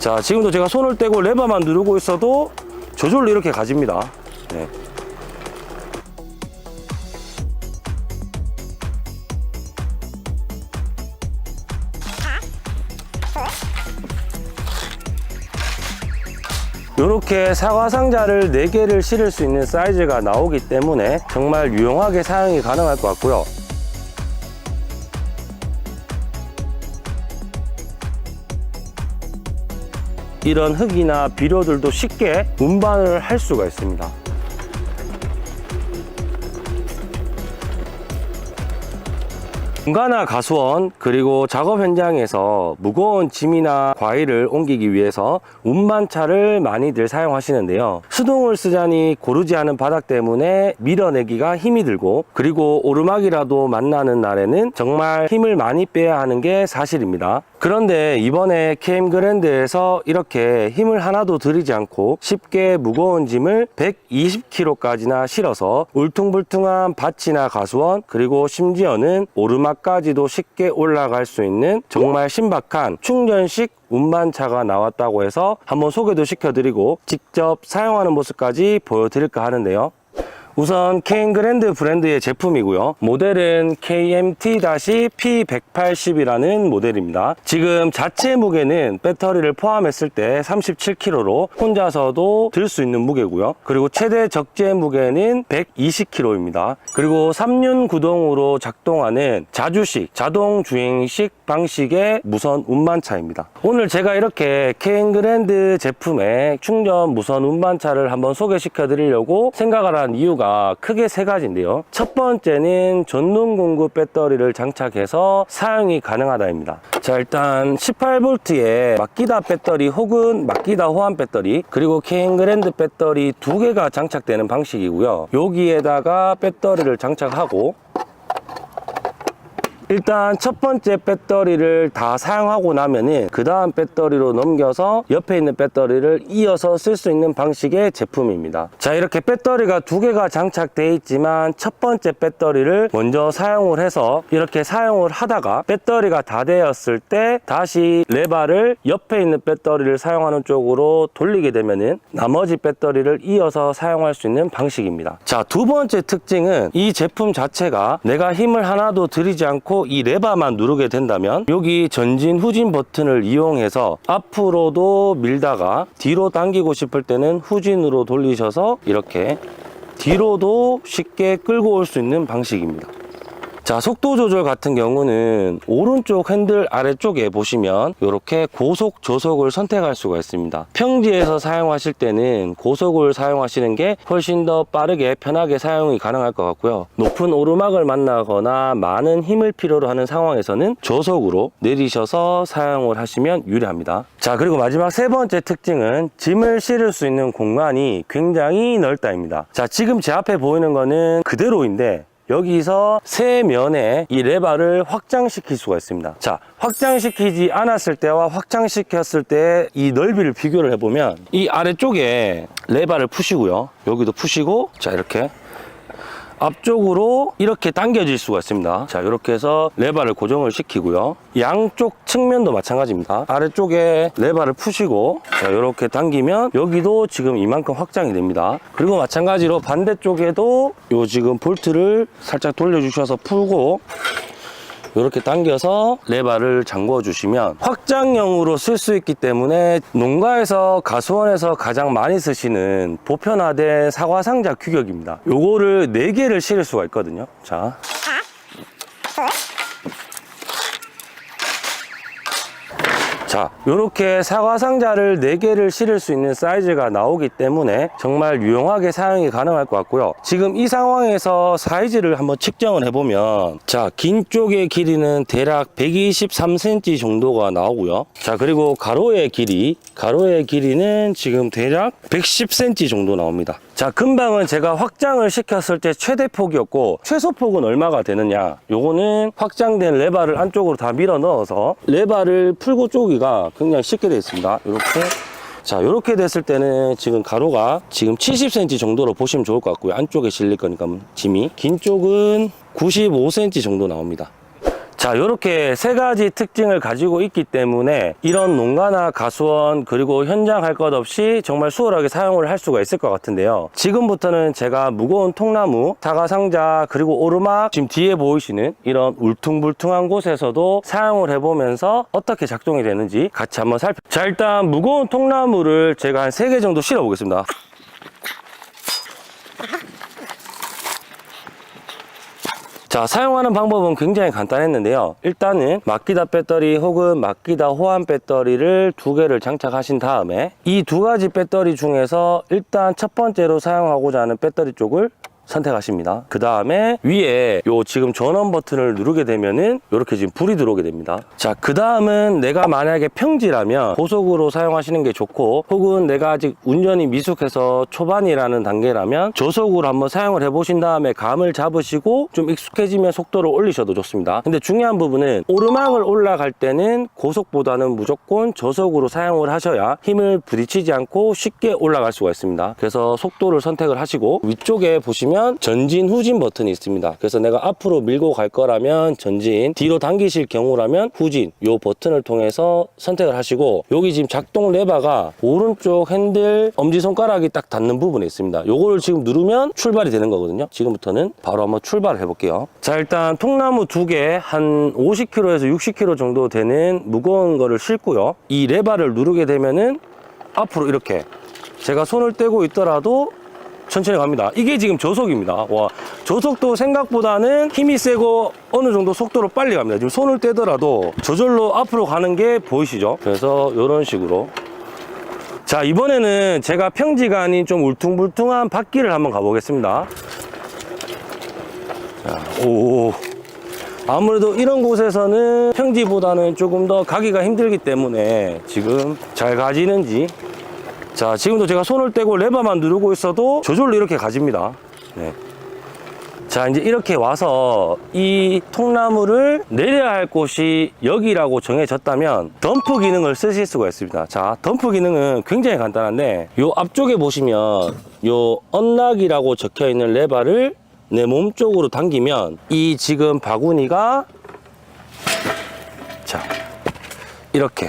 자, 지금도 제가 손을 떼고 레버만 누르고 있어도 저절로 이렇게 가집니다. 네. 이렇게 사과 상자를 4개를 실을 수 있는 사이즈가 나오기 때문에 정말 유용하게 사용이 가능할 것 같고요. 이런 흙이나 비료들도 쉽게 운반을 할 수가 있습니다. 공가나 가수원 그리고 작업 현장에서 무거운 짐이나 과일을 옮기기 위해서 운반차를 많이들 사용하시는데요. 수동을 쓰자니 고르지 않은 바닥 때문에 밀어내기가 힘이 들고, 그리고 오르막이라도 만나는 날에는 정말 힘을 많이 빼야 하는 게 사실입니다. 그런데 이번에 KM그랜드에서 이렇게 힘을 하나도 들이지 않고 쉽게 무거운 짐을 120kg까지나 실어서 울퉁불퉁한 밭이나 가수원, 그리고 심지어는 오르막까지도 쉽게 올라갈 수 있는 정말 신박한 충전식 운반차가 나왔다고 해서 한번 소개도 시켜드리고 직접 사용하는 모습까지 보여드릴까 하는데요. 우선 KM그랜드 브랜드의 제품이고요. 모델은 KMT-P180이라는 모델입니다. 지금 자체 무게는 배터리를 포함했을 때 37kg로 혼자서도 들 수 있는 무게고요. 그리고 최대 적재 무게는 120kg입니다. 그리고 3륜 구동으로 작동하는 자주식, 자동 주행식 방식의 무선 운반차입니다. 오늘 제가 이렇게 KM그랜드 제품의 충전 무선 운반차를 한번 소개시켜 드리려고 생각을 한 이유가 크게 3가지인데요. 첫 번째는 전동 공급 배터리를 장착해서 사용이 가능하다입니다. 자, 일단 18V의 마키다 배터리 혹은 마키다 호환 배터리, 그리고 KM그랜드 배터리 2개가 장착되는 방식이고요. 여기에다가 배터리를 장착하고, 일단 첫 번째 배터리를 다 사용하고 나면은 그 다음 배터리로 넘겨서 옆에 있는 배터리를 이어서 쓸 수 있는 방식의 제품입니다. 자, 이렇게 배터리가 2개가 장착되어 있지만 첫 번째 배터리를 먼저 사용을 해서 이렇게 사용을 하다가 배터리가 다 되었을 때 다시 레바를 옆에 있는 배터리를 사용하는 쪽으로 돌리게 되면은 나머지 배터리를 이어서 사용할 수 있는 방식입니다. 자, 두 번째 특징은 이 제품 자체가 내가 힘을 하나도 들이지 않고 이 레버만 누르게 된다면 여기 전진 후진 버튼을 이용해서 앞으로도 밀다가 뒤로 당기고 싶을 때는 후진으로 돌리셔서 이렇게 뒤로도 쉽게 끌고 올 수 있는 방식입니다. 자, 속도 조절 같은 경우는 오른쪽 핸들 아래쪽에 보시면 이렇게 고속, 저속을 선택할 수가 있습니다. 평지에서 사용하실 때는 고속을 사용하시는 게 훨씬 더 빠르게 편하게 사용이 가능할 것 같고요. 높은 오르막을 만나거나 많은 힘을 필요로 하는 상황에서는 저속으로 내리셔서 사용을 하시면 유리합니다. 자, 그리고 마지막 3번째 특징은 짐을 실을 수 있는 공간이 굉장히 넓다입니다. 자, 지금 제 앞에 보이는 거는 그대로인데 여기서 세 면에 이 레바를 확장시킬 수가 있습니다. 자, 확장시키지 않았을 때와 확장시켰을 때 이 넓이를 비교를 해보면 이 아래쪽에 레바를 푸시고요. 여기도 푸시고, 자, 이렇게 앞쪽으로 이렇게 당겨질 수가 있습니다. 자, 이렇게 해서 레바를 고정을 시키고요. 양쪽 측면도 마찬가지입니다. 아래쪽에 레바를 푸시고, 자, 이렇게 당기면 여기도 지금 이만큼 확장이 됩니다. 그리고 마찬가지로 반대쪽에도 요 지금 볼트를 살짝 돌려주셔서 풀고 이렇게 당겨서 레바를 잠궈 주시면 확장형으로 쓸 수 있기 때문에 농가에서 가수원에서 가장 많이 쓰시는 보편화된 사과 상자 규격입니다. 요거를 4개를 실을 수가 있거든요. 자, 자, 이렇게 사과 상자를 4개를 실을 수 있는 사이즈가 나오기 때문에 정말 유용하게 사용이 가능할 것 같고요. 지금 이 상황에서 사이즈를 한번 측정을 해보면, 자, 긴 쪽의 길이는 대략 123cm 정도가 나오고요. 자, 그리고 가로의 길이는 지금 대략 110cm 정도 나옵니다. 자, 금방은 제가 확장을 시켰을 때 최대 폭이었고 최소 폭은 얼마가 되느냐, 요거는 확장된 레바를 안쪽으로 다 밀어 넣어서 레바를 풀고 쪼기가 굉장히 쉽게 되어 있습니다. 이렇게, 자, 이렇게 됐을 때는 지금 가로가 지금 70cm 정도로 보시면 좋을 것 같고요. 안쪽에 실릴 거니까 짐이, 긴 쪽은 95cm 정도 나옵니다. 자, 이렇게 세 가지 특징을 가지고 있기 때문에 이런 농가나 가수원 그리고 현장 할 것 없이 정말 수월하게 사용을 할 수가 있을 것 같은데요. 지금부터는 제가 무거운 통나무, 사과 상자 그리고 오르막 지금 뒤에 보이시는 이런 울퉁불퉁한 곳에서도 사용을 해보면서 어떻게 작동이 되는지 같이 한번 자, 일단 무거운 통나무를 제가 한 3개 정도 실어 보겠습니다. 자, 사용하는 방법은 굉장히 간단했는데요. 일단은 막기다 배터리 혹은 막기다 호환 배터리를 2개를 장착하신 다음에 이 2가지 배터리 중에서 일단 첫 번째로 사용하고자 하는 배터리 쪽을 선택하십니다. 그 다음에 위에 요 지금 전원 버튼을 누르게 되면은 이렇게 지금 불이 들어오게 됩니다. 자, 그 다음은 내가 만약에 평지라면 고속으로 사용하시는 게 좋고, 혹은 내가 아직 운전이 미숙해서 초반이라는 단계라면 저속으로 한번 사용을 해보신 다음에 감을 잡으시고 좀 익숙해지면 속도를 올리셔도 좋습니다. 근데 중요한 부분은 오르막을 올라갈 때는 고속보다는 무조건 저속으로 사용을 하셔야 힘을 부딪히지 않고 쉽게 올라갈 수가 있습니다. 그래서 속도를 선택을 하시고 위쪽에 보시면 전진 후진 버튼이 있습니다. 그래서 내가 앞으로 밀고 갈 거라면 전진, 뒤로 당기실 경우라면 후진, 요 버튼을 통해서 선택을 하시고, 여기 지금 작동 레버가 오른쪽 핸들 엄지손가락이 딱 닿는 부분에 있습니다. 요거를 지금 누르면 출발이 되는 거거든요. 지금부터는 바로 한번 출발을 해볼게요. 자, 일단 통나무 2개 한 50kg에서 60kg 정도 되는 무거운 거를 싣고요. 이 레버를 누르게 되면은 앞으로 이렇게 제가 손을 떼고 있더라도 천천히 갑니다. 이게 지금 저속입니다. 와, 저속도 생각보다는 힘이 세고 어느 정도 속도로 빨리 갑니다. 지금 손을 떼더라도 저절로 앞으로 가는 게 보이시죠? 그래서 이런 식으로. 자, 이번에는 제가 평지가 아닌 좀 울퉁불퉁한 밭길을 한번 가보겠습니다. 자, 오. 아무래도 이런 곳에서는 평지보다는 조금 더 가기가 힘들기 때문에 지금 잘 가지는지. 자, 지금도 제가 손을 떼고 레버만 누르고 있어도 저절로 이렇게 가집니다. 네. 자, 이제 이렇게 와서 이 통나무를 내려야 할 곳이 여기라고 정해졌다면 덤프 기능을 쓰실 수가 있습니다. 자, 덤프 기능은 굉장히 간단한데, 요 앞쪽에 보시면 요 언락이라고 적혀 있는 레버를 내 몸 쪽으로 당기면 이 지금 바구니가 자, 이렇게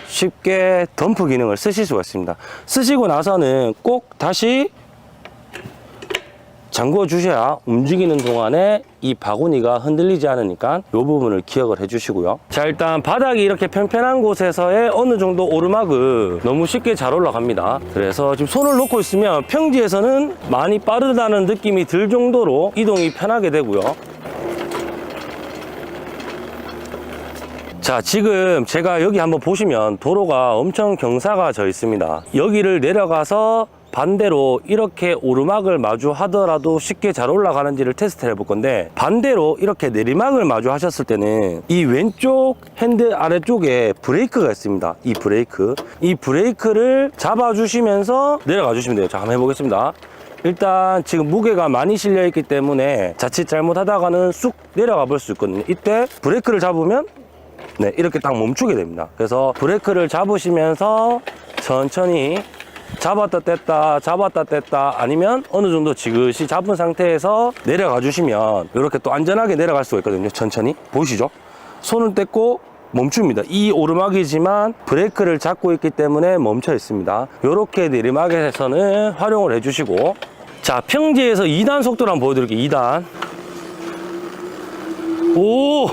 쉽게 덤프 기능을 쓰실 수가 있습니다. 쓰시고 나서는 꼭 다시 잠궈 주셔야 움직이는 동안에 이 바구니가 흔들리지 않으니까 이 부분을 기억을 해 주시고요. 자, 일단 바닥이 이렇게 편편한 곳에서의 어느 정도 오르막은 너무 쉽게 잘 올라갑니다. 그래서 지금 손을 놓고 있으면 평지에서는 많이 빠르다는 느낌이 들 정도로 이동이 편하게 되고요. 자, 지금 제가 여기 한번 보시면 도로가 엄청 경사가 져 있습니다. 여기를 내려가서 반대로 이렇게 오르막을 마주하더라도 쉽게 잘 올라가는지를 테스트 해볼 건데, 반대로 이렇게 내리막을 마주하셨을 때는 이 왼쪽 핸들 아래쪽에 브레이크가 있습니다. 이 브레이크를 잡아주시면서 내려가 주시면 돼요. 자, 한번 해보겠습니다. 일단 지금 무게가 많이 실려 있기 때문에 자칫 잘못하다가는 쑥 내려가 볼 수 있거든요. 이때 브레이크를 잡으면 네, 이렇게 딱 멈추게 됩니다. 그래서 브레이크를 잡으시면서 천천히 잡았다 뗐다 아니면 어느 정도 지그시 잡은 상태에서 내려가 주시면 이렇게 또 안전하게 내려갈 수가 있거든요. 천천히 보이시죠? 손을 떼고 멈춥니다. 이 오르막이지만 브레이크를 잡고 있기 때문에 멈춰 있습니다. 이렇게 내리막에서는 활용을 해 주시고, 자, 평지에서 2단 속도를 한번 보여드릴게요. 2단. 오!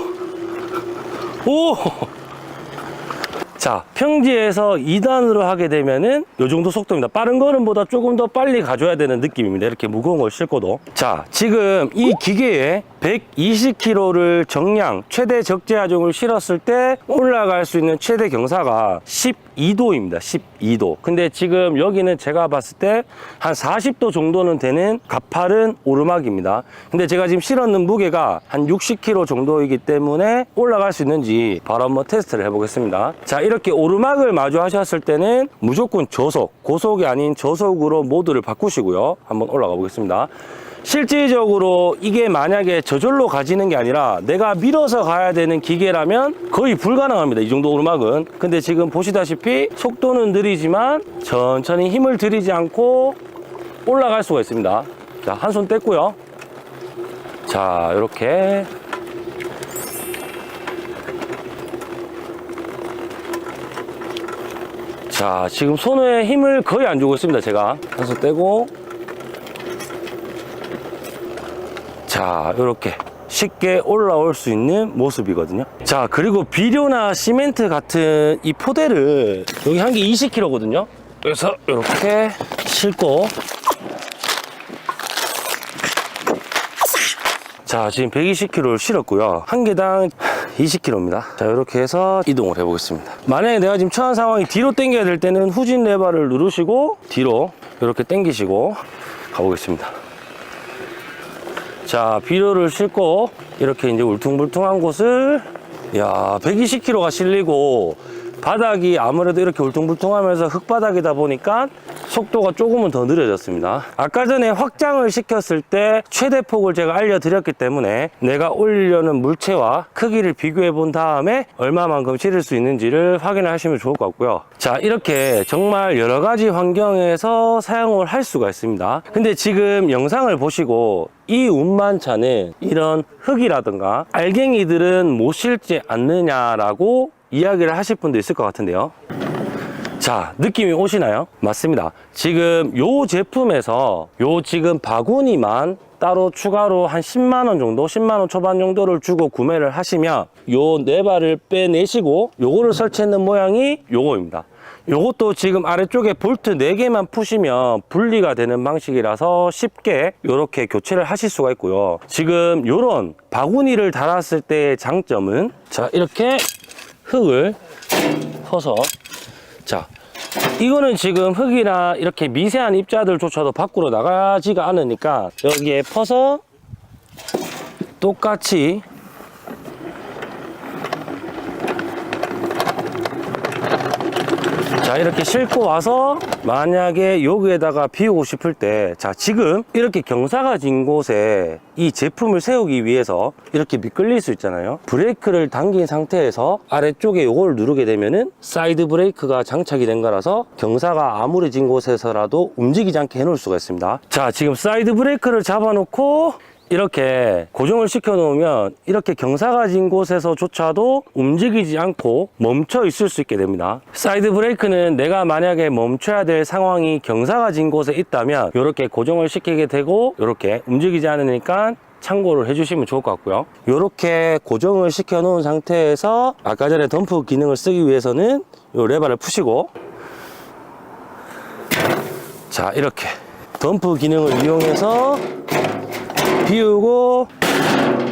자, 평지에서 2단으로 하게 되면은 요 정도 속도입니다. 빠른 걸음보다 조금 더 빨리 가줘야 되는 느낌입니다. 이렇게 무거운 걸 싣고도. 자, 지금 이 기계에 120kg를 정량 최대 적재 하중을 실었을 때 올라갈 수 있는 최대 경사가 12도입니다. 12도. 근데 지금 여기는 제가 봤을 때 한 40도 정도는 되는 가파른 오르막입니다. 근데 제가 지금 실었는 무게가 한 60kg 정도이기 때문에 올라갈 수 있는지 바로 한번 테스트를 해보겠습니다. 자, 이렇게 오르막을 마주 하셨을 때는 무조건 저속, 고속이 아닌 저속으로 모드를 바꾸시고요. 한번 올라가 보겠습니다. 실질적으로 이게 만약에 저절로 가지는 게 아니라 내가 밀어서 가야 되는 기계라면 거의 불가능합니다. 이 정도 오르막은. 근데 지금 보시다시피 속도는 느리지만 천천히 힘을 들이지 않고 올라갈 수가 있습니다. 자, 한 손 뗐고요. 자, 이렇게 자, 지금 손에 힘을 거의 안 주고 있습니다. 제가 그래서 떼고, 자, 이렇게 쉽게 올라올 수 있는 모습이거든요. 자, 그리고 비료나 시멘트 같은 이 포대를 여기 한 개 20kg거든요. 그래서 이렇게 싣고, 자, 지금 120kg를 실었고요. 한 개당 20kg입니다. 자, 이렇게 해서 이동을 해보겠습니다. 만약에 내가 지금 처한 상황이 뒤로 당겨야 될 때는 후진 레버를 누르시고 뒤로 이렇게 당기시고 가보겠습니다. 자, 비료를 싣고 이렇게 이제 울퉁불퉁한 곳을, 야, 120kg가 실리고 바닥이 아무래도 이렇게 울퉁불퉁하면서 흙바닥이다 보니까 속도가 조금은 더 느려졌습니다. 아까 전에 확장을 시켰을 때 최대 폭을 제가 알려드렸기 때문에 내가 올리려는 물체와 크기를 비교해 본 다음에 얼마만큼 실을 수 있는지를 확인하시면 좋을 것 같고요. 자, 이렇게 정말 여러 가지 환경에서 사용을 할 수가 있습니다. 근데 지금 영상을 보시고 이 운반차는 이런 흙이라든가 알갱이들은 못 실지 않느냐라고 이야기를 하실 분도 있을 것 같은데요. 자, 느낌이 오시나요? 맞습니다. 지금 요 제품에서 요 지금 바구니만 따로 추가로 한 10만원 정도, 10만원 초반 정도를 주고 구매를 하시면 요 네바를 빼내시고 요거를 설치했는 모양이 요거입니다. 요것도 지금 아래쪽에 볼트 4개만 푸시면 분리가 되는 방식이라서 쉽게 이렇게 교체를 하실 수가 있고요. 지금 요런 바구니를 달았을 때의 장점은, 자, 이렇게 흙을 퍼서, 자, 이거는 지금 흙이나 이렇게 미세한 입자들조차도 밖으로 나가지가 않으니까 여기에 퍼서 똑같이 자, 이렇게 싣고 와서 만약에 여기에다가 비우고 싶을 때, 자, 지금 이렇게 경사가 진 곳에 이 제품을 세우기 위해서 이렇게 미끌릴 수 있잖아요. 브레이크를 당긴 상태에서 아래쪽에 이걸 누르게 되면은 사이드 브레이크가 장착이 된 거라서 경사가 아무리 진 곳에서라도 움직이지 않게 해놓을 수가 있습니다. 자, 지금 사이드 브레이크를 잡아놓고 이렇게 고정을 시켜 놓으면 이렇게 경사가 진 곳에서조차도 움직이지 않고 멈춰 있을 수 있게 됩니다. 사이드 브레이크는 내가 만약에 멈춰야 될 상황이 경사가 진 곳에 있다면 이렇게 고정을 시키게 되고 이렇게 움직이지 않으니까 참고를 해주시면 좋을 것 같고요. 이렇게 고정을 시켜 놓은 상태에서 아까 전에 덤프 기능을 쓰기 위해서는 이 레버를 푸시고, 자, 이렇게 덤프 기능을 이용해서 비우고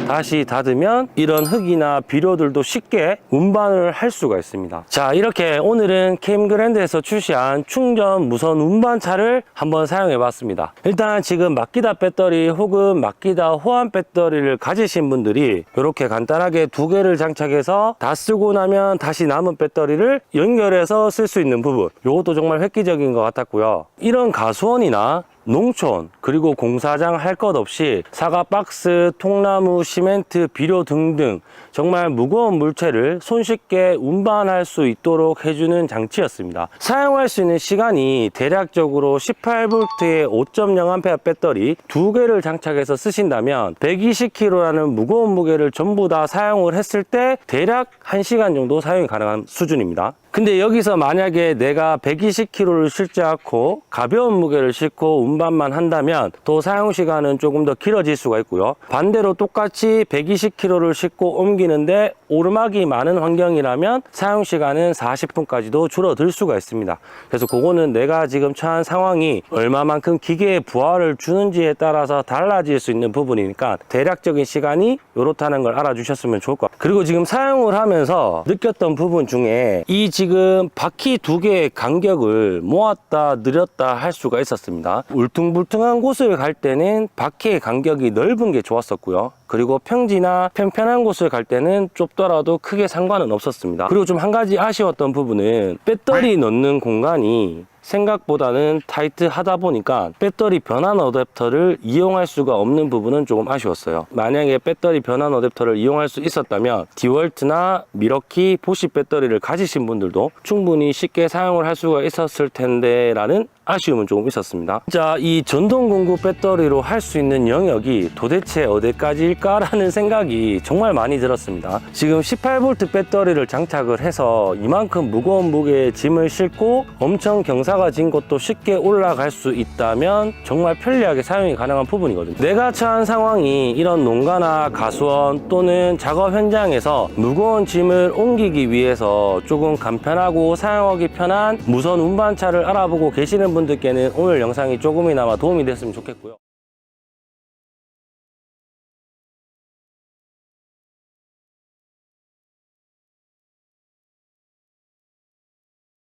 다시 닫으면 이런 흙이나 비료들도 쉽게 운반을 할 수가 있습니다. 자, 이렇게 오늘은 캠그랜드에서 출시한 충전 무선 운반차를 한번 사용해 봤습니다. 일단 지금 마키다 배터리 혹은 마키다 호환 배터리를 가지신 분들이 이렇게 간단하게 2개를 장착해서 다 쓰고 나면 다시 남은 배터리를 연결해서 쓸 수 있는 부분, 이것도 정말 획기적인 것 같았고요. 이런 가수원이나 농촌 그리고 공사장 할 것 없이 사과 박스, 통나무, 시멘트, 비료 등등 정말 무거운 물체를 손쉽게 운반할 수 있도록 해주는 장치였습니다. 사용할 수 있는 시간이 대략적으로 18V의 5.0A 배터리 2개를 장착해서 쓰신다면 120kg라는 무거운 무게를 전부 다 사용을 했을 때 대략 1시간 정도 사용이 가능한 수준입니다. 근데 여기서 만약에 내가 120kg를 실지 않고 가벼운 무게를 싣고 운반만 한다면 또 사용시간은 조금 더 길어질 수가 있고요. 반대로 똑같이 120kg를 싣고 옮기는데 오르막이 많은 환경이라면 사용시간은 40분까지도 줄어들 수가 있습니다. 그래서 그거는 내가 지금 처한 상황이 얼마만큼 기계에 부하를 주는지에 따라서 달라질 수 있는 부분이니까 대략적인 시간이 이렇다는 걸 알아주셨으면 좋을 것 같아요. 그리고 지금 사용을 하면서 느꼈던 부분 중에 이 지금 바퀴 2개의 간격을 모았다 늘렸다 할 수가 있었습니다. 울퉁불퉁한 곳을 갈 때는 바퀴의 간격이 넓은 게 좋았었고요. 그리고 평지나 편편한 곳을 갈 때는 좁더라도 크게 상관은 없었습니다. 그리고 좀 한 가지 아쉬웠던 부분은 배터리 넣는 공간이 생각보다는 타이트하다 보니까 배터리 변환 어댑터를 이용할 수가 없는 부분은 조금 아쉬웠어요. 만약에 배터리 변환 어댑터를 이용할 수 있었다면 디월트나 미러키, 보시 배터리를 가지신 분들도 충분히 쉽게 사용을 할 수가 있었을 텐데 라는 아쉬움은 조금 있었습니다. 자, 이 전동 공구 배터리로 할 수 있는 영역이 도대체 어디까지일까라는 생각이 정말 많이 들었습니다. 지금 18V 배터리를 장착을 해서 이만큼 무거운 무게의 짐을 싣고 엄청 경사가 진 곳도 쉽게 올라갈 수 있다면 정말 편리하게 사용이 가능한 부분이거든요. 내가 처한 상황이 이런 농가나 가수원 또는 작업 현장에서 무거운 짐을 옮기기 위해서 조금 간편하고 사용하기 편한 무선 운반차를 알아보고 계시는 분들께는 오늘 영상이 조금이나마 도움이 됐으면 좋겠고요.